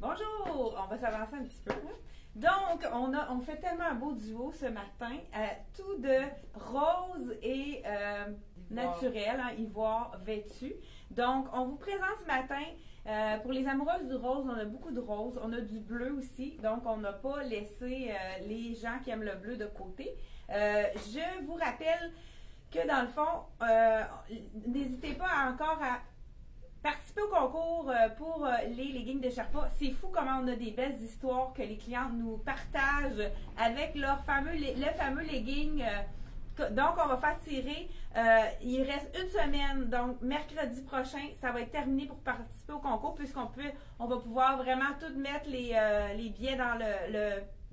Bonjour! On va s'avancer un petit peu. Donc, on fait tellement un beau duo ce matin, tout de rose et naturel, hein, ivoire vêtu. Donc, on vous présente ce matin, pour les amoureuses du rose, on a beaucoup de rose, on a du bleu aussi, donc on n'a pas laissé les gens qui aiment le bleu de côté. Je vous rappelle que dans le fond, n'hésitez pas encore à participer au concours pour les leggings de Sherpa. C'est fou comment on a des belles histoires que les clientes nous partagent avec leur le fameux legging. Donc, on va faire tirer. Il reste une semaine, donc mercredi prochain, ça va être terminé pour participer au concours on va pouvoir vraiment tout mettre les billets dans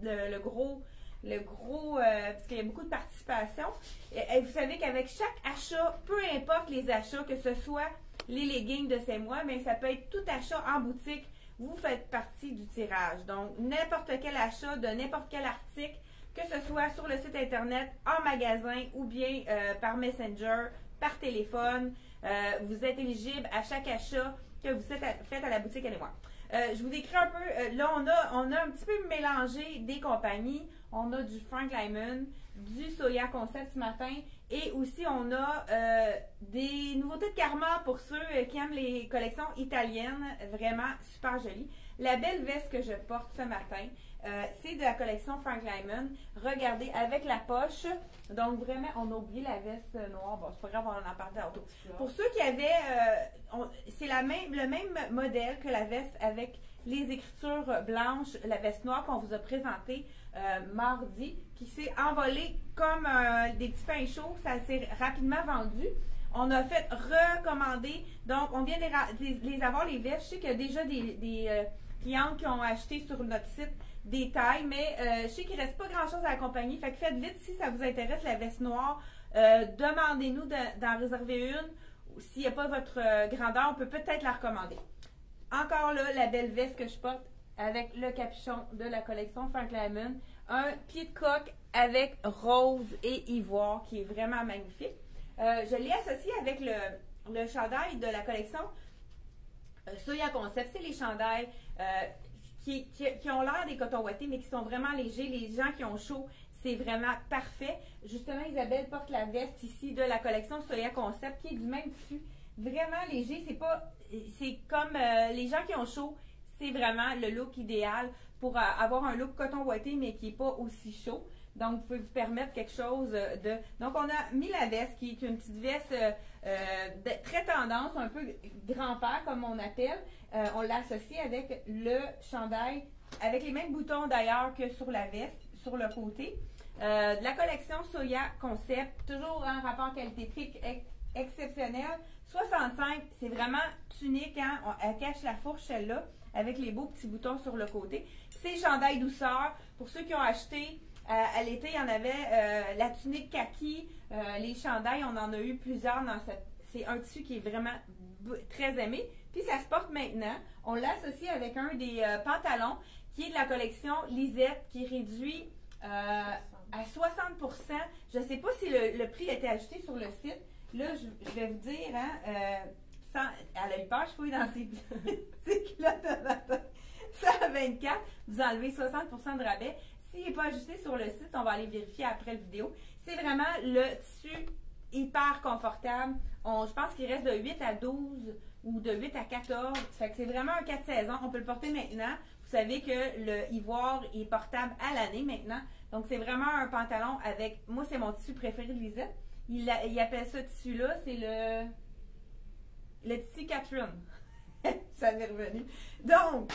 le gros. Parce qu'il y a beaucoup de participation. Et vous savez qu'avec chaque achat, peu importe les achats, que ce soit les leggings de ces mois, mais ça peut être tout achat en boutique, vous faites partie du tirage. Donc, n'importe quel achat de n'importe quel article, que ce soit sur le site internet, en magasin ou bien par Messenger, par téléphone, vous êtes éligible à chaque achat que vous faites à la boutique Allez voir. Je vous décris un peu, là on a un petit peu mélangé des compagnies. On a du Frank Lyman, du Soya Concept ce matin et aussi on a des nouveautés de Karma pour ceux qui aiment les collections italiennes, vraiment super jolies. La belle veste que je porte ce matin, c'est de la collection Frank Lyman. Regardez, avec la poche, donc vraiment, on a oublié la veste noire. Bon, c'est pas grave, on en parle tantôt. Pour ceux qui avaient, c'est le même modèle que la veste avec les écritures blanches, la veste noire qu'on vous a présentée mardi, qui s'est envolée comme des petits pains chauds. Ça s'est rapidement vendu. On a fait recommander, donc on vient de les avoir, les vestes. Je sais qu'il y a déjà des clientes qui ont acheté sur notre site des tailles, mais je sais qu'il ne reste pas grand-chose à la compagnie. Fait que faites vite si ça vous intéresse, la veste noire. Demandez-nous d'en réserver une. S'il n'y a pas votre grandeur, on peut peut-être la recommander. Encore là, la belle veste que je porte avec le capuchon de la collection Frank Lyman. Un pied de coque avec rose et ivoire qui est vraiment magnifique. Je l'ai associé avec le chandail de la collection Soya Concept. C'est les chandails qui ont l'air des cotons ouatés, mais qui sont vraiment légers. Les gens qui ont chaud, c'est vraiment parfait. Justement, Isabelle porte la veste ici de la collection Soya Concept, qui est du même tissu. Vraiment léger. C'est comme les gens qui ont chaud, c'est vraiment le look idéal pour avoir un look coton ouaté, mais qui n'est pas aussi chaud. Donc, vous pouvez vous permettre quelque chose de... Donc, on a mis la veste, qui est une petite veste très tendance, un peu grand-père, comme on appelle. On l'a associé avec le chandail, avec les mêmes boutons d'ailleurs que sur la veste, sur le côté. De la collection Soya Concept, toujours un rapport qualité-prix exceptionnel. 65, c'est vraiment tunique, hein? Elle cache la fourche, celle-là, avec les beaux petits boutons sur le côté. C'est chandail douceur. Pour ceux qui ont acheté... à l'été, il y en avait la tunique kaki, les chandails, on en a eu plusieurs dans cette. C'est un tissu qui est vraiment très aimé. Puis ça se porte maintenant. On l'associe avec un des pantalons qui est de la collection Lisette, qui est réduit à 60%. Je ne sais pas si le prix a été ajouté sur le site. Là, je vais vous dire, hein, elle a eu peur, je fouille dans ses culottes de matin. 124, vous enlevez 60% de rabais. S'il n'est pas ajusté sur le site, on va aller vérifier après la vidéo. C'est vraiment le tissu hyper confortable. Je pense qu'il reste de 8 à 12 ou de 8 à 14. Fait que c'est vraiment un 4 saisons. On peut le porter maintenant. Vous savez que le ivoire est portable à l'année maintenant. Donc, c'est vraiment un pantalon avec... Moi, c'est mon tissu préféré de Lisette. Il appelle ça tissu-là. C'est le tissu Catherine. Ça m'est revenu. Donc,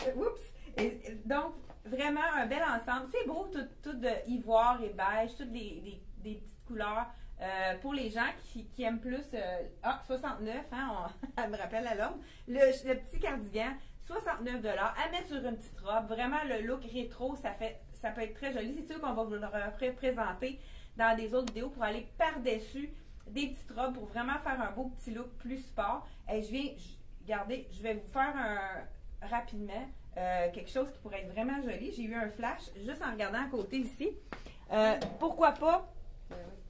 donc, vraiment un bel ensemble. C'est beau, tout de ivoire et beige, toutes des petites couleurs. Pour les gens qui aiment plus, 69, hein, elle me rappelle à l'ordre. Le petit cardigan, 69 $, à mettre sur une petite robe. Vraiment, le look rétro, ça peut être très joli. C'est sûr qu'on va vous le présenter dans des autres vidéos pour aller par-dessus des petites robes pour vraiment faire un beau petit look plus sport. Et je vais vous faire rapidement quelque chose qui pourrait être vraiment joli. J'ai eu un flash juste en regardant à côté ici. Pourquoi pas,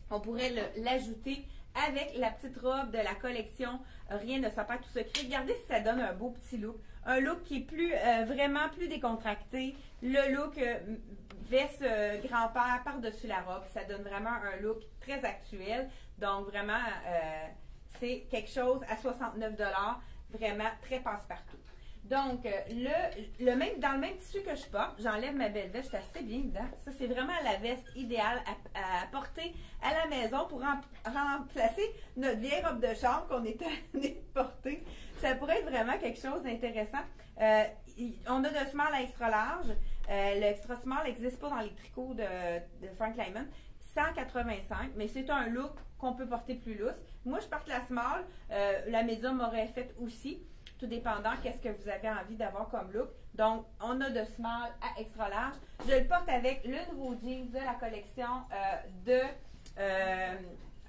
on pourrait l'ajouter avec la petite robe de la collection Rien ne s'appelle tout secret. Regardez si ça donne un beau petit look. un look qui est plus vraiment plus décontracté. Le look veste grand-père par-dessus la robe. Ça donne vraiment un look très actuel. Donc, vraiment, c'est quelque chose à 69 $, vraiment très passe-partout. Donc, dans le même tissu que je porte, j'enlève ma belle veste, je suis assez bien dedans. Ça, c'est vraiment la veste idéale à porter à la maison pour remplacer notre vieille robe de chambre qu'on est allé porter. Ça pourrait être vraiment quelque chose d'intéressant. On a le small à extra large. Le extra small n'existe pas dans les tricots de Frank Lyman. 185, mais c'est un look qu'on peut porter plus lousse. Moi, je porte la small. La médium m'aurait fait aussi. Tout dépendant qu'est-ce que vous avez envie d'avoir comme look. Donc, on a de small à extra large. Je le porte avec le nouveau jeans de la collection de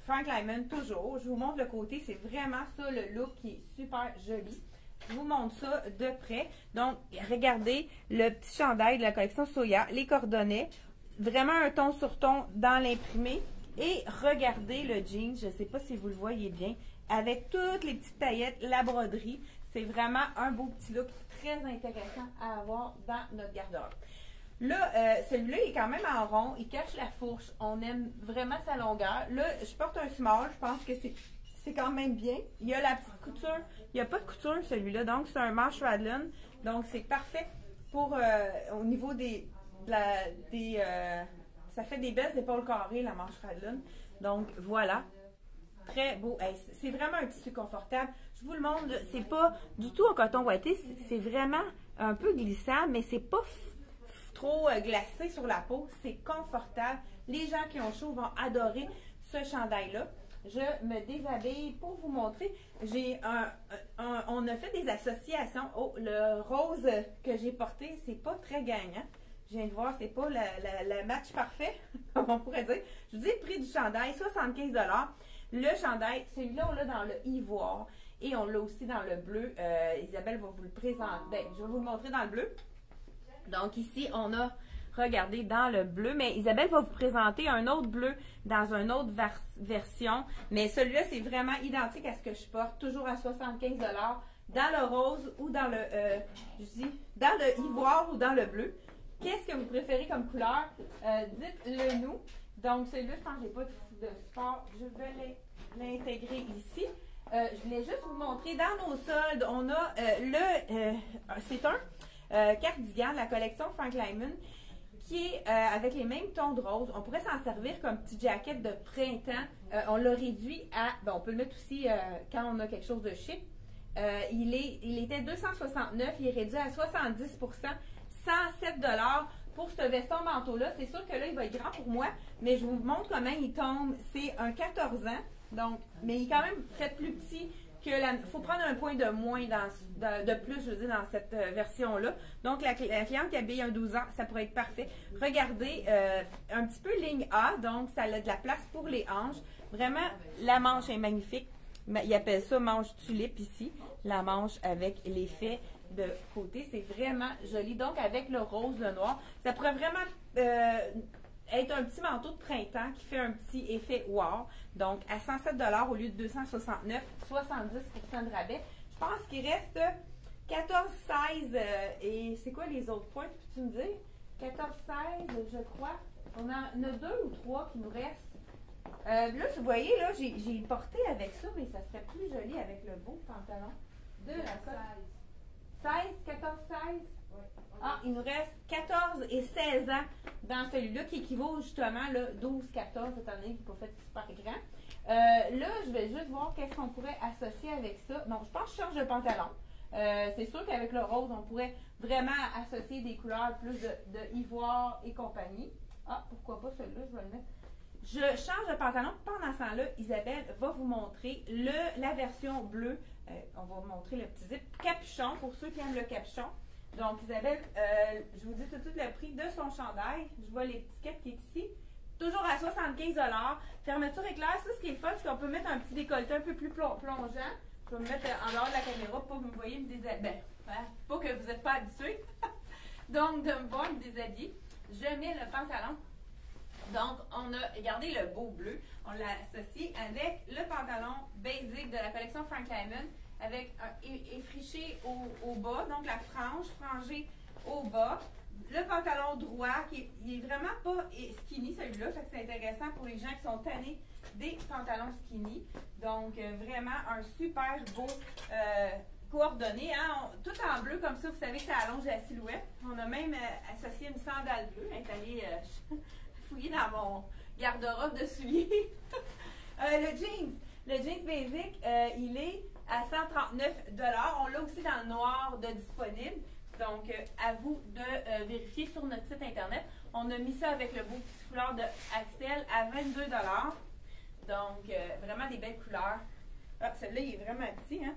Frank Lyman, toujours. Je vous montre le côté. C'est vraiment ça, le look qui est super joli. Je vous montre ça de près. Donc, regardez le petit chandail de la collection Soya, les coordonnées. Vraiment un ton sur ton dans l'imprimé. Et regardez le jean. Je ne sais pas si vous le voyez bien. Avec toutes les petites paillettes, la broderie. C'est vraiment un beau petit look très intéressant à avoir dans notre garde-robe. Là, celui-là est quand même en rond. Il cache la fourche. On aime vraiment sa longueur. Là, je porte un small. Je pense que c'est quand même bien. Il y a la petite couture. Il n'y a pas de couture, celui-là. Donc, c'est un manche Radlon. Donc, c'est parfait pour au niveau ça fait des belles épaules carrées, la manche Radlon. Donc, voilà. Très beau. Hey, c'est vraiment un tissu confortable. Je vous le montre, c'est pas du tout en coton ouaté, c'est vraiment un peu glissant, mais c'est pas trop glacé sur la peau. C'est confortable. Les gens qui ont chaud vont adorer ce chandail-là. Je me déshabille pour vous montrer. On a fait des associations. Oh, le rose que j'ai porté, c'est pas très gagnant. Je viens de voir, c'est pas le match parfait, comme on pourrait dire. Je vous dis le prix du chandail, 75 $. Le chandail, celui-là, on l'a dans le ivoire et on l'a aussi dans le bleu. Isabelle va vous le présenter. Ben, je vais vous le montrer dans le bleu. Donc ici, on a, regardez, dans le bleu. Mais Isabelle va vous présenter un autre bleu dans une autre version. Mais celui-là, c'est vraiment identique à ce que je porte. Toujours à 75 $. Dans le rose ou dans le, dans le ivoire ou dans le bleu. Qu'est-ce que vous préférez comme couleur? Dites-le nous. Donc, celui-là, je pense que je n'ai pas de sport. Je vais l'intégrer ici. Je voulais juste vous montrer, dans nos soldes, on a c'est un cardigan de la collection Frank Lyman qui est avec les mêmes tons de rose. On pourrait s'en servir comme petite jaquette de printemps. On l'a réduit à, on peut le mettre aussi quand on a quelque chose de chic. Il était 269, il est réduit à 70 %, 107 $ pour ce veston manteau-là. C'est sûr que là, il va être grand pour moi, mais je vous montre comment il tombe. C'est un 14 ans, donc, mais il est quand même fait plus petit que il faut prendre un point de moins de plus, je veux dire, dans cette version-là. Donc, la cliente qui habille un 12 ans, ça pourrait être parfait. Regardez, un petit peu ligne A, donc ça a de la place pour les hanches. Vraiment, la manche est magnifique. Il appelle ça manche tulipe ici, la manche avec l'effet de côté. C'est vraiment joli. Donc, avec le rose, le noir, ça pourrait vraiment être un petit manteau de printemps qui fait un petit effet wow. Donc, à 107 $ au lieu de 269, 70 % de rabais. Je pense qu'il reste 14, 16 et c'est quoi les autres points? Peux-tu me dire? 14, 16, je crois. On a 2 ou 3 qui nous restent. Là, vous voyez, là, j'ai porté avec ça, mais ça serait plus joli avec le beau pantalon de la cote. 16, 14, 16? Oui. Ah, il nous reste 14 et 16 ans dans celui-là qui équivaut justement là, 12, 14, étant donné qu'il n'est pas fait super grand. Là, je vais juste voir qu'est-ce qu'on pourrait associer avec ça. Non, je pense que je change de pantalon. C'est sûr qu'avec le rose, on pourrait vraiment associer des couleurs plus de ivoire et compagnie. Ah, pourquoi pas celui-là, je vais le mettre. Je change de pantalon. Pendant ce temps-là, Isabelle va vous montrer la version bleue. On va vous montrer le petit zip capuchon pour ceux qui aiment le capuchon. Donc, Isabelle, je vous dis tout de suite le prix de son chandail. Je vois l'étiquette qui est ici. Toujours à 75 $. Fermeture éclair. Ça, ce qui est le fun, c'est qu'on peut mettre un petit décolleté un peu plus plongeant. Je vais me mettre en dehors de la caméra pour que vous me voyez me déshabiller. Pas que vous n'êtes pas habitués. Donc, de me voir me déshabiller. Je mets le pantalon. Donc, on a gardé le beau bleu. On l'a associé avec le pantalon basic de la collection Frank Lyman avec effriché au bas, donc la frange frangée au bas. Le pantalon droit, il est vraiment pas skinny celui-là, fait que c'est intéressant pour les gens qui sont tannés des pantalons skinny. Donc, vraiment un super beau coordonné, hein? Tout en bleu, comme ça, vous savez que ça allonge la silhouette. On a même associé une sandale bleue. Elle est allée fouiller dans mon garde-robe de souliers. Le jeans basic, il est à 139 $. On l'a aussi dans le noir de disponible. Donc, à vous de vérifier sur notre site internet. On a mis ça avec le beau petit foulard de Axel à 22 $. Donc, vraiment des belles couleurs. Ah, celui-là, il est vraiment petit, hein?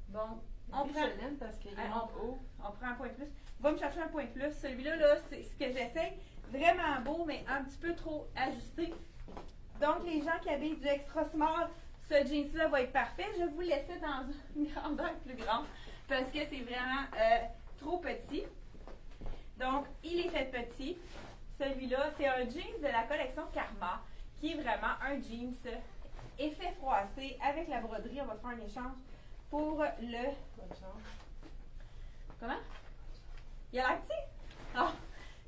Bon, on prend, parce qu'il est en haut. On prend un point de plus. Va me chercher un point de plus. Celui-là, là, c'est ce que j'essaie. Vraiment beau, mais un petit peu trop ajusté. Donc, les gens qui habillent du extra small, ce jeans-là va être parfait. Je vais vous laisser dans une grandeur plus grande parce que c'est vraiment trop petit. Donc, il est fait petit. Celui-là, c'est un jeans de la collection Karma, qui est vraiment un jeans effet froissé avec la broderie. On va faire un échange pour le... Comment? Il y a l'air petit? Oh,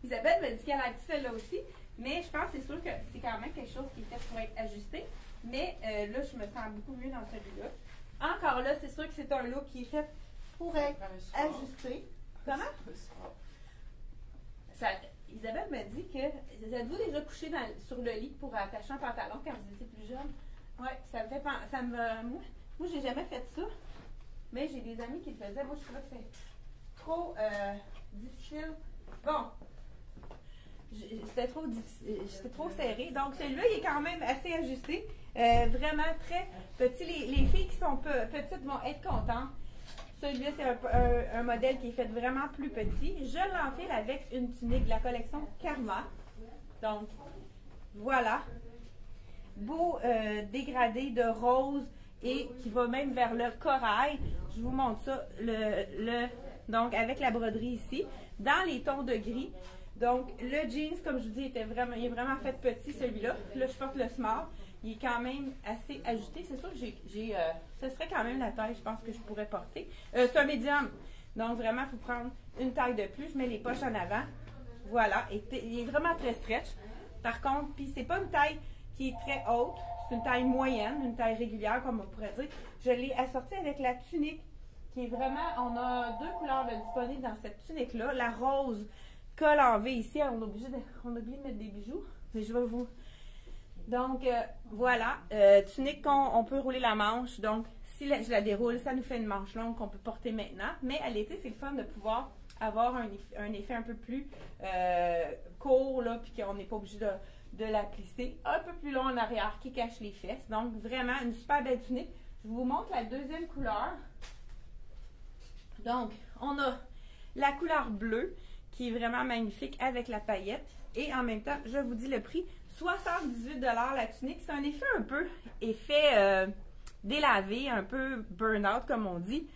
Isabelle m'a dit qu'il y a l'air petit celle-là aussi, mais je pense que c'est sûr que c'est quand même quelque chose qui est fait pour être ajusté. Mais là, je me sens beaucoup mieux dans celui-là. Encore là, c'est sûr que c'est un look qui est fait pour être ajusté. Comment? Isabelle m'a dit que êtes-vous déjà couché sur le lit pour attacher un pantalon quand vous étiez plus jeune? Oui, ça me fait penser. Moi, j'ai jamais fait ça, mais j'ai des amis qui le faisaient. Moi, je trouvais que c'est trop difficile. Bon, c'était trop difficile, j'étais trop serrée. Donc, celui-là, il est quand même assez ajusté. Vraiment très petit. Les filles qui sont petites vont être contentes. Celui-là, c'est un modèle qui est fait vraiment plus petit. Je l'enfile avec une tunique de la collection Karma. Donc, voilà. Beau dégradé de rose et qui va même vers le corail. Je vous montre ça. Donc, avec la broderie ici, dans les tons de gris. Donc, le jeans, comme je vous dis, il est vraiment fait petit, celui-là. Là, je porte le small. Il est quand même assez ajusté. C'est sûr que ce serait quand même la taille, je pense, que je pourrais porter. C'est un médium. Donc, vraiment, il faut prendre une taille de plus. Je mets les poches en avant. Voilà. Il est vraiment très stretch. Par contre, puis c'est pas une taille qui est très haute. C'est une taille moyenne, une taille régulière, comme on pourrait dire. Je l'ai assorti avec la tunique, qui est vraiment... On a deux couleurs disponibles dans cette tunique-là. La rose col en V ici. On a oublié de mettre des bijoux. Mais je vais vous... Donc, voilà, tunique on peut rouler la manche. Donc, si je la déroule, ça nous fait une manche longue qu'on peut porter maintenant. Mais à l'été, c'est le fun de pouvoir avoir un effet un peu plus court, là, puis qu'on n'est pas obligé de la plisser. Un peu plus long en arrière qui cache les fesses. Donc, vraiment, une super belle tunique. Je vous montre la deuxième couleur. Donc, on a la couleur bleue, qui est vraiment magnifique avec la paillette. Et en même temps, je vous dis le prix. 78 $ la tunique. C'est un effet un peu délavé, un peu burn-out comme on dit.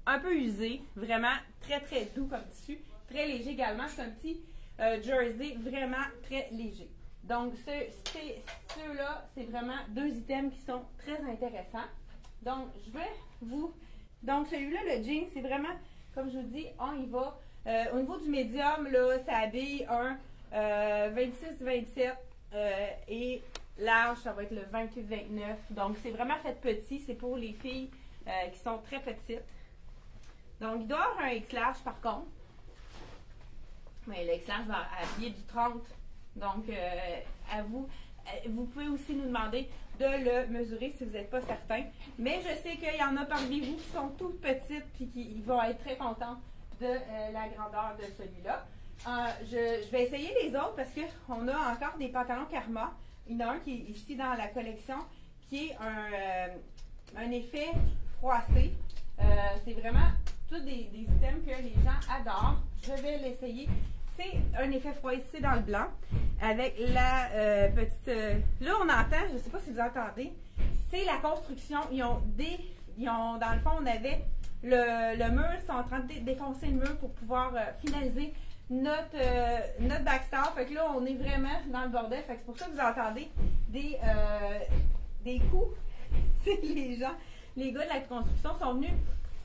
Un peu usé, vraiment très très doux comme tissu. Très léger également. C'est un petit jersey vraiment très léger. Donc ceux-là, c'est vraiment deux items qui sont très intéressants. Donc je vais vous... Donc celui-là, le jean, c'est vraiment, comme je vous dis, on y va. Au niveau du médium, là, ça habille un 26-27. Et large, ça va être le 28-29. Donc, c'est vraiment fait petit. C'est pour les filles qui sont très petites. Donc, il doit y avoir un X large par contre. Mais le X large va habiller du 30. Donc, à vous. Vous pouvez aussi nous demander de le mesurer si vous n'êtes pas certain. Mais je sais qu'il y en a parmi vous qui sont toutes petites et qui vont être très contentes de la grandeur de celui-là. Je vais essayer les autres parce qu'on a encore des pantalons Karma. Il y en a un qui est ici dans la collection qui est un effet froissé. C'est vraiment tous des items que les gens adorent. Je vais l'essayer. C'est un effet froissé dans le blanc avec la petite... là, on entend, je ne sais pas si vous entendez, c'est la construction. Dans le fond, on avait le mur, ils sont en train de défoncer le mur pour pouvoir finaliser notre backstop. Fait que là, on est vraiment dans le bordel. Fait que c'est pour ça que vous entendez des coups. C'est les gens les gars de la construction sont venus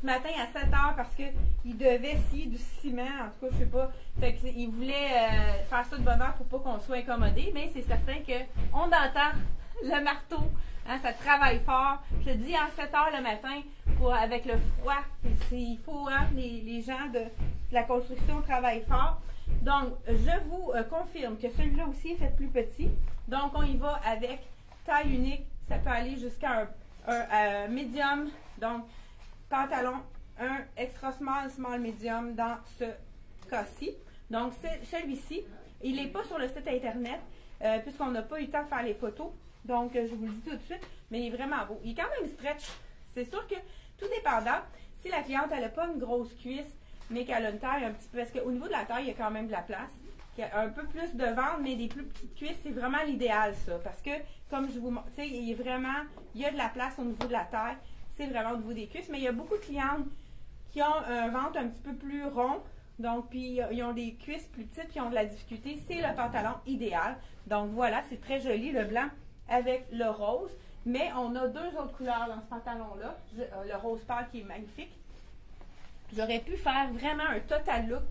ce matin à 7 heures parce qu'ils devaient scier du ciment, en tout cas, je sais pas. Fait qu'ils voulaient faire ça de bonne heure pour pas qu'on soit incommodé, mais c'est certain qu'on entend le marteau, hein, ça travaille fort. Je te dis, à 7 heures le matin, avec le froid, il faut, hein, les gens de la construction travaillent fort. Donc, je vous confirme que celui-là aussi est fait plus petit. Donc, on y va avec taille unique. Ça peut aller jusqu'à un medium. Donc, pantalon, un extra small, small, medium dans ce cas-ci. Donc, celui-ci, il n'est pas sur le site Internet puisqu'on n'a pas eu le temps de faire les photos. Donc, je vous le dis tout de suite, mais il est vraiment beau. Il est quand même stretch. C'est sûr que, tout dépendant, si la cliente n'a pas une grosse cuisse, mais qu'elle a une taille un petit peu, parce qu'au niveau de la taille, il y a quand même de la place. Il y a un peu plus de ventre, mais des plus petites cuisses, c'est vraiment l'idéal, ça. Parce que, comme je vous montre, tu sais, il y a de la place au niveau de la taille. C'est vraiment au niveau des cuisses. Mais il y a beaucoup de clientes qui ont un ventre un petit peu plus rond. Donc, puis ils ont des cuisses plus petites, qui ont de la difficulté. C'est le pantalon idéal. Donc, voilà, c'est très joli, le blanc avec le rose. Mais on a deux autres couleurs dans ce pantalon-là. Le rose pâle qui est magnifique. J'aurais pu faire vraiment un total look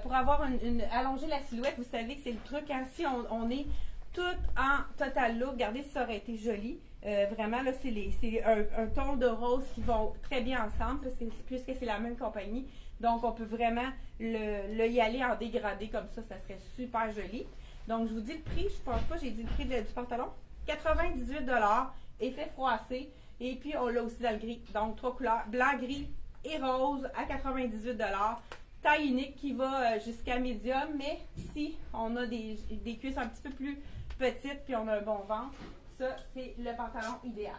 pour avoir allonger la silhouette. Vous savez que c'est le truc, hein, si on est tout en total look, regardez si ça aurait été joli. Vraiment, là, c'est un ton de rose qui vont très bien ensemble puisque c'est la même compagnie. Donc, on peut vraiment y aller en dégradé comme ça serait super joli. Donc, je vous dis le prix, je pense pas, j'ai dit le prix du pantalon. 98 $, effet froissé. Et puis, on l'a aussi dans le gris. Donc, trois couleurs, blanc, gris et rose à 98 $. Taille unique qui va jusqu'à médium, mais si on a des cuisses un petit peu plus petites puis on a un bon ventre, ça, c'est le pantalon idéal.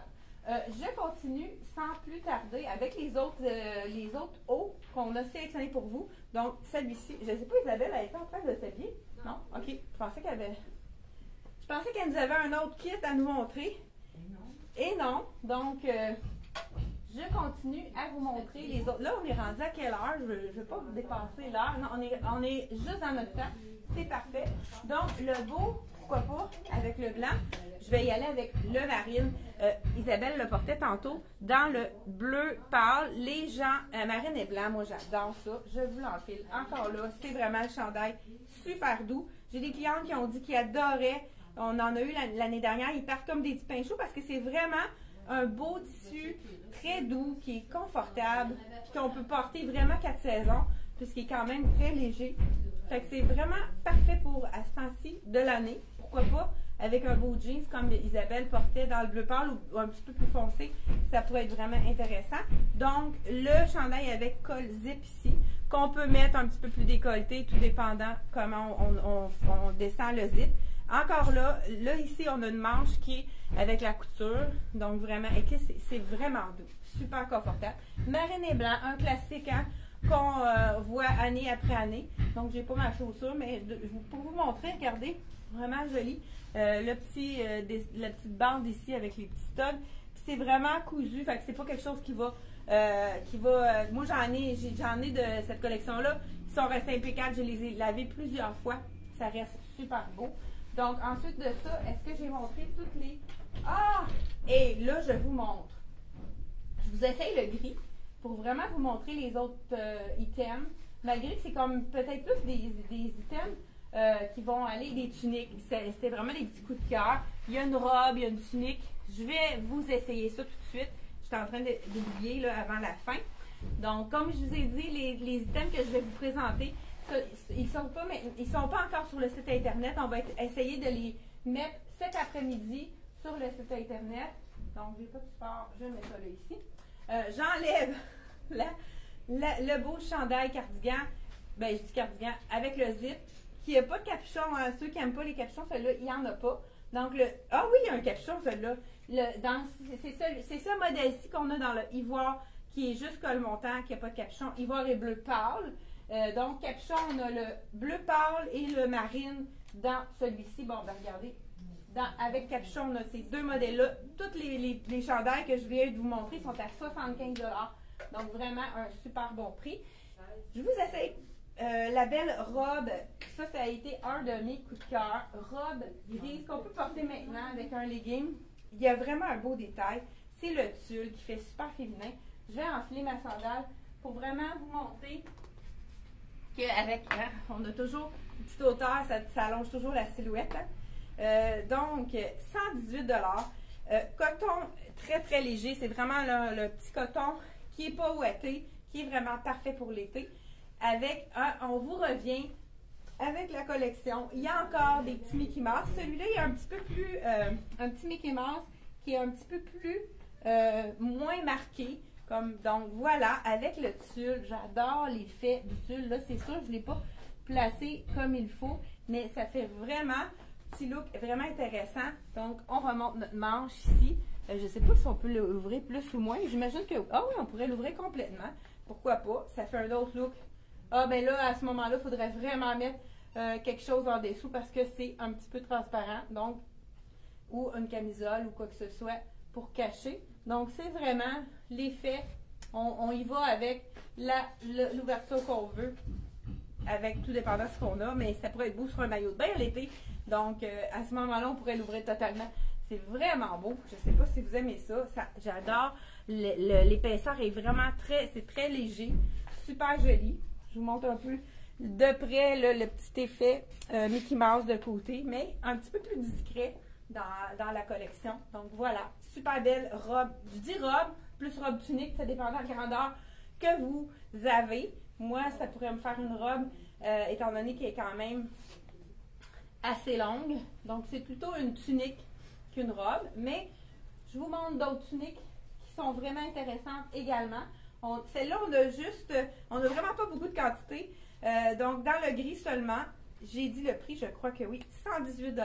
Je continue sans plus tarder avec les autres hauts qu'on a sélectionnés pour vous. Donc, celui-ci, je ne sais pas, Isabelle, elle était en train de s'habiller? Non? OK. Je pensais qu'elle nous avait un autre kit à nous montrer. Et non. Donc, je continue à vous montrer les autres. Là, on est rendu à quelle heure? Je ne veux pas vous dépasser l'heure. Non, on est juste dans notre temps. C'est parfait. Donc, le beau, pourquoi pas, avec le blanc. Je vais y aller avec le marine. Isabelle le portait tantôt dans le bleu pâle. Les gens, marine et blanc, moi j'adore ça. Je vous l'enfile. Encore là, c'est vraiment le chandail super doux. J'ai des clientes qui ont dit qu'ils adoraient. On en a eu l'année dernière. Ils partent comme des petits pains chauds parce que c'est vraiment un beau tissu très doux, qui est confortable, qu'on peut porter vraiment 4 saisons, puisqu'il est quand même très léger. Fait que c'est vraiment parfait pour à ce temps-ci de l'année. Pourquoi pas avec un beau jeans comme Isabelle portait dans le bleu pâle ou un petit peu plus foncé, ça pourrait être vraiment intéressant. Donc, le chandail avec col zip ici, qu'on peut mettre un petit peu plus décolleté, tout dépendant comment on descend le zip. Encore là, ici, on a une manche qui est avec la couture. Donc, vraiment, c'est vraiment doux. Super confortable. Marine et blanc, un classique, hein, qu'on voit année après année. Donc, j'ai pas ma chaussure, mais pour vous montrer, regardez, vraiment joli. La petite bande ici avec les petits studs. C'est vraiment cousu, fait que c'est pas quelque chose qui va... moi, j'en ai de cette collection-là. Ils sont restés impeccables. Je les ai lavés plusieurs fois. Ça reste super beau. Donc, ensuite de ça, est-ce que j'ai montré toutes les... Ah! Et là, je vous montre. Je vous essaye le gris pour vraiment vous montrer les autres items. Malgré que c'est comme peut-être plus des items qui vont aller, des tuniques. C'était vraiment des petits coups de cœur. Il y a une robe, il y a une tunique. Je vais vous essayer ça tout de suite. J'étais en train d'oublier là avant la fin. Donc, comme je vous ai dit, les items que je vais vous présenter, ils sont pas encore sur le site Internet. On va essayer de les mettre cet après-midi sur le site Internet. Donc, j'ai pas de support. Je vais mettre ça là ici. J'enlève le beau chandail cardigan. Ben, je dis cardigan avec le zip. Qui n'a pas de capuchon. Ceux qui n'aiment pas les capuchons, celui-là, il n'y en a pas. Donc, ah oui, il y a un capuchon, celui-là. C'est ce modèle-ci qu'on a dans le ivoire qui est juste col montant, qui n'a pas de capuchon. Ivoire et bleu pâle. Donc, capuchon, on a le bleu pâle et le marine dans celui-ci. Bon, ben regardez, avec capuchon, on a ces deux modèles-là. Tous les chandails que je viens de vous montrer sont à 75 $. Donc, vraiment un super bon prix. Je vous essaye la belle robe. Ça a été un de mes coups de cœur. Robe grise qu'on peut porter maintenant avec un legging. Il y a vraiment un beau détail. c'est le tulle qui fait super féminin. Je vais enfiler ma sandale pour vraiment vous montrer qu'avec, hein, on a toujours une petite hauteur, ça allonge toujours la silhouette. Hein. Donc, 118 $. Coton très très léger, c'est vraiment le petit coton qui n'est pas ouaté, qui est vraiment parfait pour l'été. Avec on vous revient avec la collection. Il y a encore des petits Mickey Mouse. Celui-là, il est un petit peu plus, un petit Mickey Mouse qui est un petit peu plus, moins marqué. Donc voilà, avec le tulle, j'adore l'effet du tulle. Là, c'est sûr, je ne l'ai pas placé comme il faut, mais ça fait vraiment petit look vraiment intéressant. Donc, on remonte notre manche ici. Je ne sais pas si on peut l'ouvrir plus ou moins. J'imagine que, ah oui, on pourrait l'ouvrir complètement. Pourquoi pas? Ça fait un autre look. Ah, ben là, à ce moment-là, il faudrait vraiment mettre quelque chose en dessous parce que c'est un petit peu transparent. Donc, ou une camisole ou quoi que ce soit pour cacher. Donc, c'est vraiment l'effet. On y va avec l'ouverture qu'on veut, avec tout dépendant de ce qu'on a, mais ça pourrait être beau sur un maillot de bain l'été. Donc, à ce moment-là, on pourrait l'ouvrir totalement. C'est vraiment beau. Je ne sais pas si vous aimez ça. J'adore. L'épaisseur est vraiment c'est très léger. Super joli. Je vous montre un peu de près le petit effet Mickey Mouse de côté, mais un petit peu plus discret dans la collection. Donc voilà, super belle robe. Je dis robe, plus robe tunique, ça dépend de la grandeur que vous avez. Moi, ça pourrait me faire une robe, étant donné qu'elle est quand même assez longue. Donc c'est plutôt une tunique qu'une robe, mais je vous montre d'autres tuniques qui sont vraiment intéressantes également. Celle-là, on n'a vraiment pas beaucoup de quantité. Donc, dans le gris seulement, j'ai dit le prix, je crois que oui, 118 $.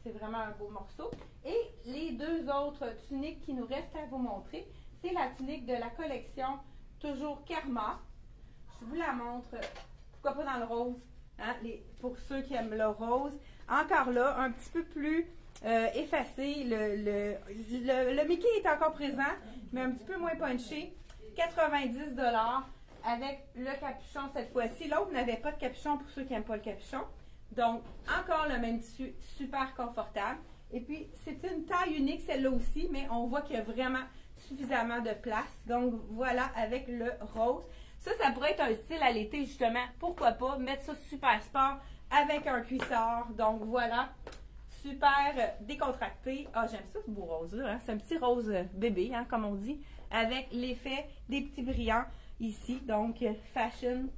C'est vraiment un beau morceau. Et les deux autres tuniques qui nous restent à vous montrer, c'est la tunique de la collection, toujours Karma. Je vous la montre, pourquoi pas dans le rose, hein, pour ceux qui aiment le rose. Encore là, un petit peu plus effacé. Le Mickey est encore présent, mais un petit peu moins punché. 90 $ avec le capuchon cette fois-ci. L'autre n'avait pas de capuchon pour ceux qui n'aiment pas le capuchon. Donc, encore le même tissu, super confortable. Et puis, c'est une taille unique celle-là aussi, mais on voit qu'il y a vraiment suffisamment de place. Donc, voilà avec le rose. Ça pourrait être un style à l'été, justement. Pourquoi pas mettre ça super sport avec un cuissard. Donc, voilà. Super décontracté. Ah, j'aime ça ce beau rose-là. Hein? C'est un petit rose bébé, hein, comme on dit, avec l'effet des petits brillants ici. Donc, fashion,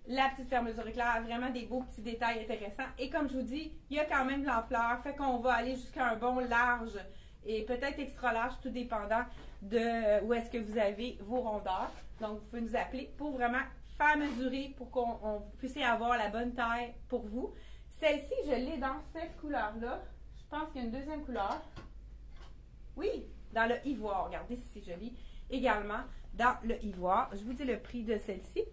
la petite fermeture éclair, vraiment des beaux petits détails intéressants. Et comme je vous dis, il y a quand même de l'ampleur, fait qu'on va aller jusqu'à un bon large et peut-être extra large, tout dépendant de où est-ce que vous avez vos rondeurs. Donc, vous pouvez nous appeler pour vraiment faire mesurer pour qu'on puisse avoir la bonne taille pour vous. Celle-ci, je l'ai dans cette couleur-là. Je pense qu'il y a une deuxième couleur. Oui, dans le ivoire. Regardez si c'est joli. Également dans le ivoire. Je vous dis le prix de celle-ci.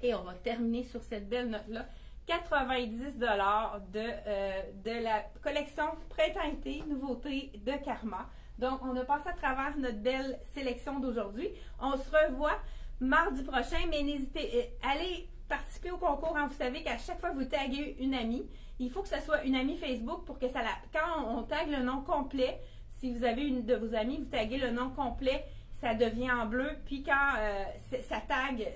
Et on va terminer sur cette belle note-là. 90 $ de la collection Printemps-été, nouveauté de Karma. Donc, on a passé à travers notre belle sélection d'aujourd'hui. On se revoit mardi prochain, mais n'hésitez, allez participer au concours. Hein. Vous savez qu'à chaque fois que vous taguez une amie, il faut que ce soit une amie Facebook pour que ça quand on tague le nom complet, si vous avez une de vos amies, vous taguez le nom complet, ça devient en bleu. Puis quand ça tague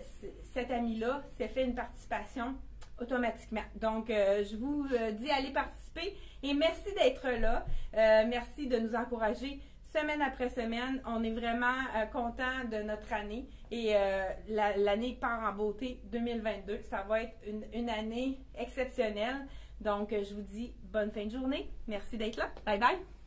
cette amie-là, ça fait une participation automatiquement. Donc, je vous dis allez participer et merci d'être là. Merci de nous encourager semaine après semaine. On est vraiment content de notre année et l'année part en beauté 2022. Ça va être une année exceptionnelle. Donc, je vous dis bonne fin de journée. Merci d'être là. Bye bye!